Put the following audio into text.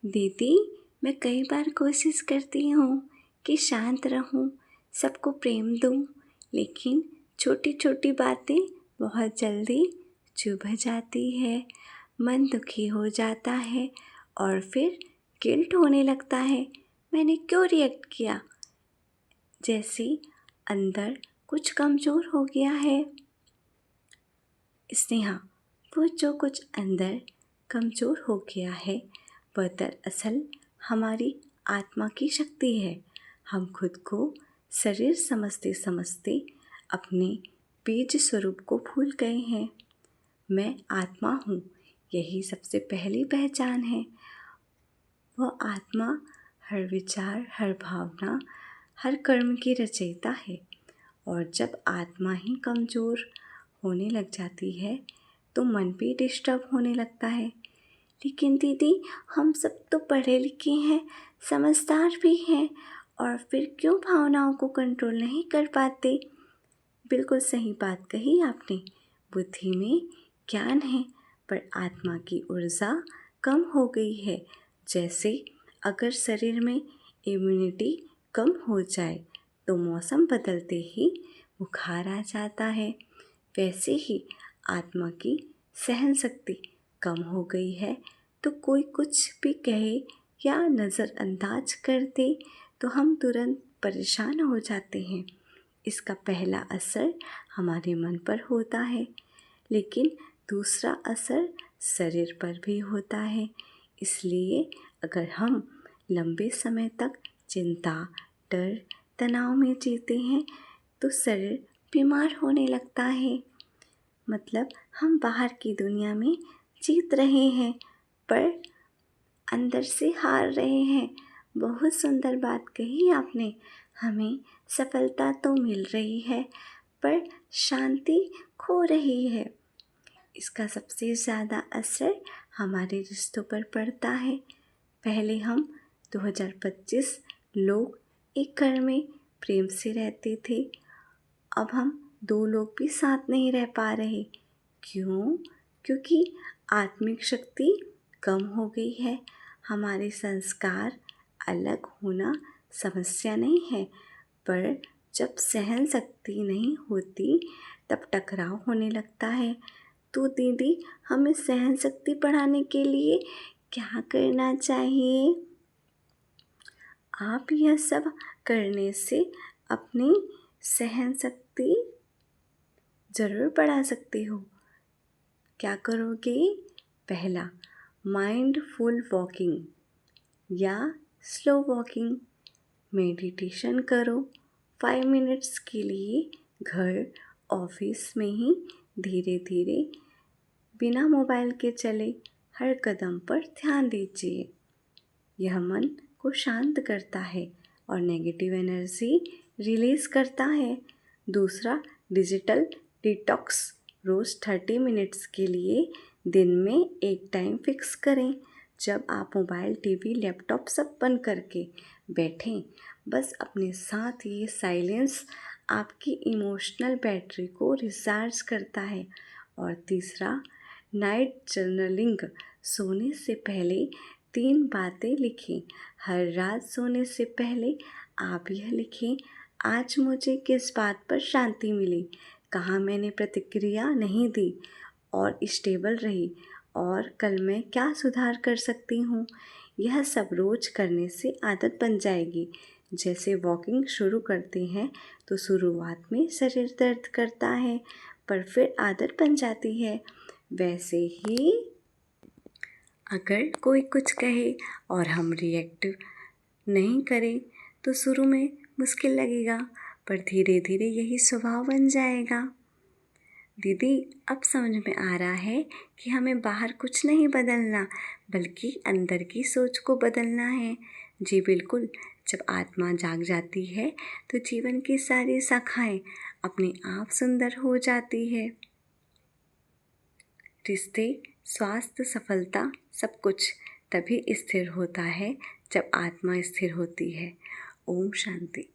दीदी, मैं कई बार कोशिश करती हूँ कि शांत रहूँ, सबको प्रेम दूँ, लेकिन छोटी छोटी बातें बहुत जल्दी चुभ जाती है। मन दुखी हो जाता है और फिर गिल्ट होने लगता है, मैंने क्यों रिएक्ट किया, जैसे अंदर कुछ कमज़ोर हो गया है। स्नेहा, वो जो कुछ अंदर कमज़ोर हो गया है वह दरअसल हमारी आत्मा की शक्ति है। हम खुद को शरीर समझते समझते अपने बीज स्वरूप को भूल गए हैं। मैं आत्मा हूँ, यही सबसे पहली पहचान है। वह आत्मा हर विचार, हर भावना, हर कर्म की रचयिता है। और जब आत्मा ही कमज़ोर होने लग जाती है तो मन भी डिस्टर्ब होने लगता है। लेकिन दीदी, हम सब तो पढ़े लिखे हैं, समझदार भी हैं, और फिर क्यों भावनाओं को कंट्रोल नहीं कर पाते। बिल्कुल सही बात कही आपने। बुद्धि में ज्ञान है पर आत्मा की ऊर्जा कम हो गई है। जैसे अगर शरीर में इम्यूनिटी कम हो जाए तो मौसम बदलते ही बुखार आ जाता है, वैसे ही आत्मा की सहन शक्ति कम हो गई है तो कोई कुछ भी कहे या नज़रअंदाज कर दे तो हम तुरंत परेशान हो जाते हैं। इसका पहला असर हमारे मन पर होता है, लेकिन दूसरा असर शरीर पर भी होता है। इसलिए अगर हम लंबे समय तक चिंता, डर, तनाव में जीते हैं तो शरीर बीमार होने लगता है। मतलब हम बाहर की दुनिया में जीत रहे हैं पर अंदर से हार रहे हैं। बहुत सुंदर बात कही आपने। हमें सफलता तो मिल रही है पर शांति खो रही है। इसका सबसे ज़्यादा असर हमारे रिश्तों पर पड़ता है। पहले हम 2025 लोग एक घर में प्रेम से रहते थे, अब हम 2 लोग भी साथ नहीं रह पा रहे। क्यों? क्योंकि आत्मिक शक्ति कम हो गई है। हमारे संस्कार अलग होना समस्या नहीं है, पर जब सहन शक्ति नहीं होती तब टकराव होने लगता है। तो दीदी, हमें सहन शक्ति बढ़ाने के लिए क्या करना चाहिए? आप यह सब करने से अपनी सहन शक्ति ज़रूर बढ़ा सकते हो। क्या करोगे? पहला, माइंडफुल वॉकिंग या स्लो वॉकिंग। मेडिटेशन करो 5 मिनट्स के लिए, घर ऑफिस में ही धीरे धीरे बिना मोबाइल के चले, हर कदम पर ध्यान दीजिए। यह मन को शांत करता है और नेगेटिव एनर्जी रिलीज़ करता है। दूसरा, डिजिटल डिटॉक्स। रोज़ 30 मिनट्स के लिए दिन में एक टाइम फिक्स करें जब आप मोबाइल, टीवी, लैपटॉप सब बंद करके बैठें। बस अपने साथ ये साइलेंस आपकी इमोशनल बैटरी को रिचार्ज करता है। और तीसरा, नाइट जर्नलिंग। सोने से पहले 3 बातें लिखें। हर रात सोने से पहले आप यह लिखें, आज मुझे किस बात पर शांति मिली, कहाँ मैंने प्रतिक्रिया नहीं दी और स्टेबल रही, और कल मैं क्या सुधार कर सकती हूँ। यह सब रोज़ करने से आदत बन जाएगी। जैसे वॉकिंग शुरू करते हैं तो शुरुआत में शरीर दर्द करता है पर फिर आदत बन जाती है। वैसे ही अगर कोई कुछ कहे और हम रिएक्ट नहीं करें तो शुरू में मुश्किल लगेगा पर धीरे धीरे यही स्वभाव बन जाएगा। दीदी, अब समझ में आ रहा है कि हमें बाहर कुछ नहीं बदलना बल्कि अंदर की सोच को बदलना है। जी बिल्कुल, जब आत्मा जाग जाती है तो जीवन की सारी शाखाएं अपने आप सुंदर हो जाती है। रिश्ते, स्वास्थ्य, सफलता, सब कुछ तभी स्थिर होता है जब आत्मा स्थिर होती है। ओम शांति।